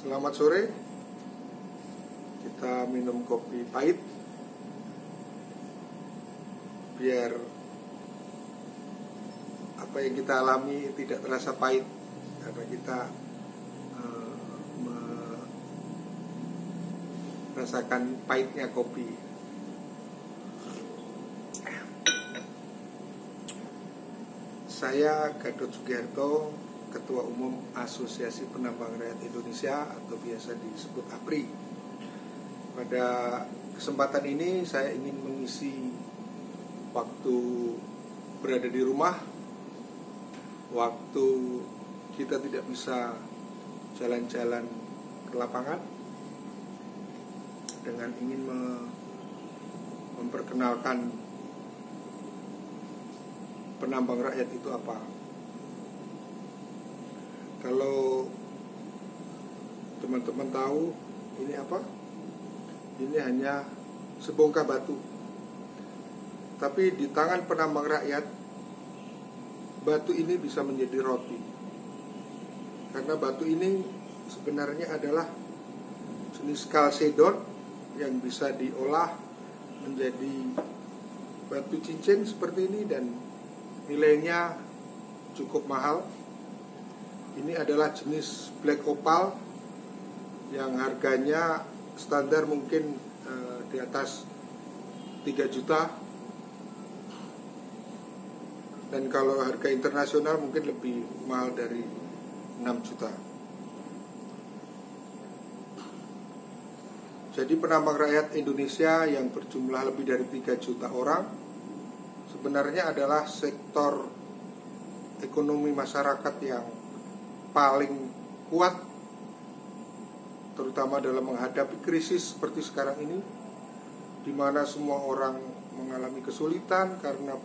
Selamat sore. Kita minum kopi pahit biar apa yang kita alami tidak terasa pahit, karena kita merasakan pahitnya kopi. Saya Gatot Sugiharto, Ketua Umum Asosiasi Penambang Rakyat Indonesia atau biasa disebut APRI. Pada kesempatan ini saya ingin mengisi waktu berada di rumah, waktu kita tidak bisa jalan-jalan ke lapangan, dengan ingin memperkenalkan penambang rakyat itu apa. Kalau teman-teman tahu ini apa? Ini hanya sebongkah batu. Tapi di tangan penambang rakyat, batu ini bisa menjadi roti. Karena batu ini sebenarnya adalah jenis kalsedon yang bisa diolah menjadi batu cincin seperti ini dan nilainya cukup mahal. Ini adalah jenis black opal yang harganya standar mungkin di atas 3 juta. Dan kalau harga internasional mungkin lebih mahal dari 6 juta. Jadi penambang rakyat Indonesia yang berjumlah lebih dari 3 juta orang sebenarnya adalah sektor ekonomi masyarakat yang paling kuat, terutama dalam menghadapi krisis seperti sekarang ini, di mana semua orang mengalami kesulitan karena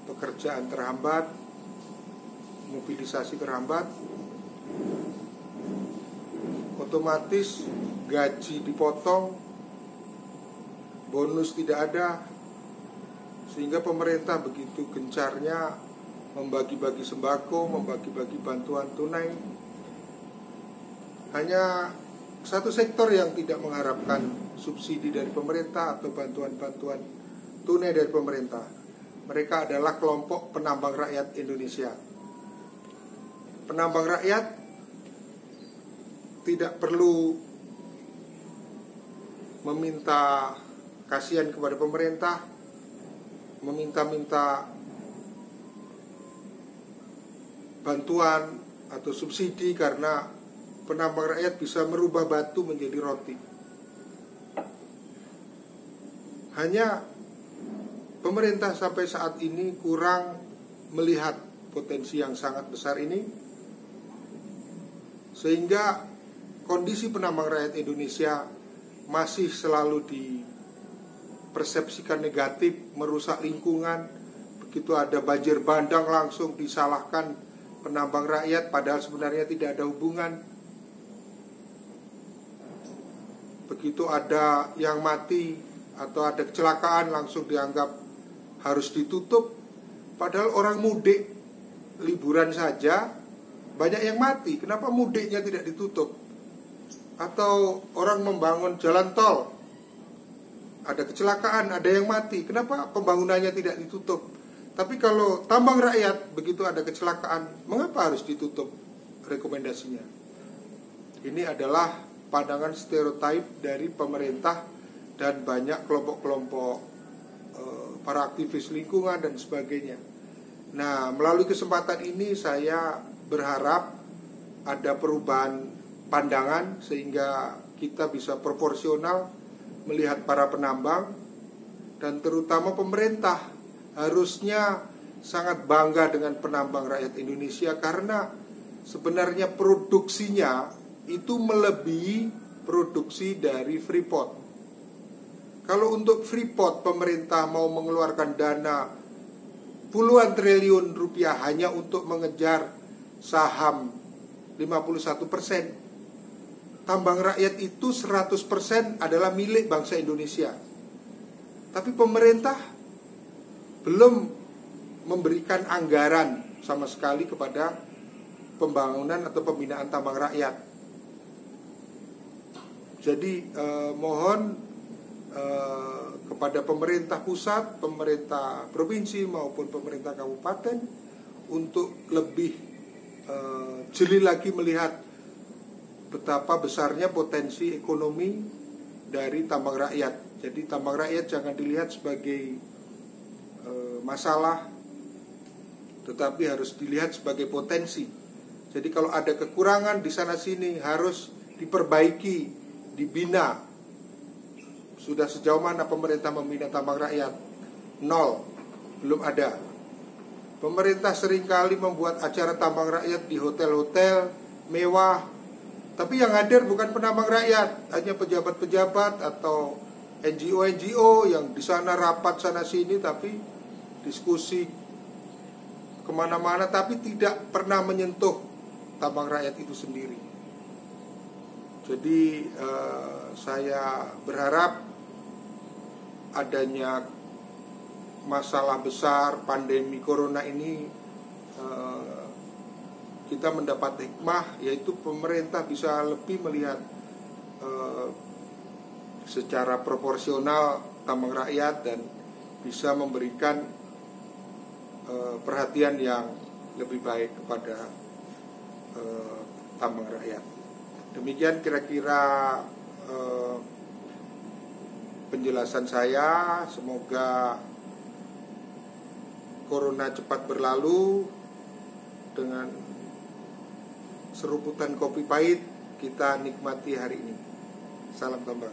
pekerjaan terhambat, mobilisasi terhambat, otomatis gaji dipotong, bonus tidak ada, sehingga pemerintah begitu gencarnya membagi-bagi sembako, membagi-bagi bantuan tunai. Hanya satu sektor yang tidak mengharapkan subsidi dari pemerintah atau bantuan-bantuan tunai dari pemerintah. Mereka adalah kelompok penambang rakyat Indonesia. Penambang rakyat tidak perlu meminta kasihan kepada pemerintah, meminta-minta bantuan atau subsidi, karena penambang rakyat bisa merubah batu menjadi roti. Hanya pemerintah sampai saat ini kurang melihat potensi yang sangat besar ini, sehingga kondisi penambang rakyat Indonesia masih selalu dipersepsikan negatif, merusak lingkungan. Begitu ada banjir bandang langsung disalahkan penambang rakyat, padahal sebenarnya tidak ada hubungan. Begitu ada yang mati atau ada kecelakaan, langsung dianggap harus ditutup, padahal orang mudik liburan saja banyak yang mati. Kenapa mudiknya tidak ditutup? Atau orang membangun jalan tol, ada kecelakaan, ada yang mati, kenapa pembangunannya tidak ditutup? Tapi kalau tambang rakyat, begitu ada kecelakaan, mengapa harus ditutup rekomendasinya? Ini adalah pandangan stereotip dari pemerintah dan banyak kelompok-kelompok para aktivis lingkungan dan sebagainya. Nah, melalui kesempatan ini saya berharap ada perubahan pandangan sehingga kita bisa proporsional melihat para penambang, dan terutama pemerintah harusnya sangat bangga dengan penambang rakyat Indonesia, karena sebenarnya produksinya itu melebihi produksi dari Freeport. Kalau untuk Freeport pemerintah mau mengeluarkan dana puluhan triliun rupiah hanya untuk mengejar saham 51%. Tambang rakyat itu 100% adalah milik bangsa Indonesia. Tapi pemerintah belum memberikan anggaran sama sekali kepada pembangunan atau pembinaan tambang rakyat. Jadi mohon kepada pemerintah pusat, pemerintah provinsi maupun pemerintah kabupaten untuk lebih jeli lagi melihat betapa besarnya potensi ekonomi dari tambang rakyat. Jadi tambang rakyat jangan dilihat sebagai masalah, tetapi harus dilihat sebagai potensi. Jadi kalau ada kekurangan di sana sini harus diperbaiki, dibina. Sudah sejauh mana pemerintah membina tambang rakyat? Nol, belum ada. Pemerintah seringkali membuat acara tambang rakyat di hotel-hotel mewah, tapi yang hadir bukan penambang rakyat, hanya pejabat-pejabat atau NGO yang di sana rapat sana sini, tapi diskusi kemana-mana, tapi tidak pernah menyentuh tambang rakyat itu sendiri. Jadi saya berharap adanya masalah besar pandemi corona ini kita mendapat hikmah, yaitu pemerintah bisa lebih melihat secara proporsional tambang rakyat dan bisa memberikan perhatian yang lebih baik kepada tambang rakyat. Demikian kira-kira penjelasan saya. Semoga corona cepat berlalu. Dengan seruputan kopi pahit kita nikmati hari ini. Salam tambang.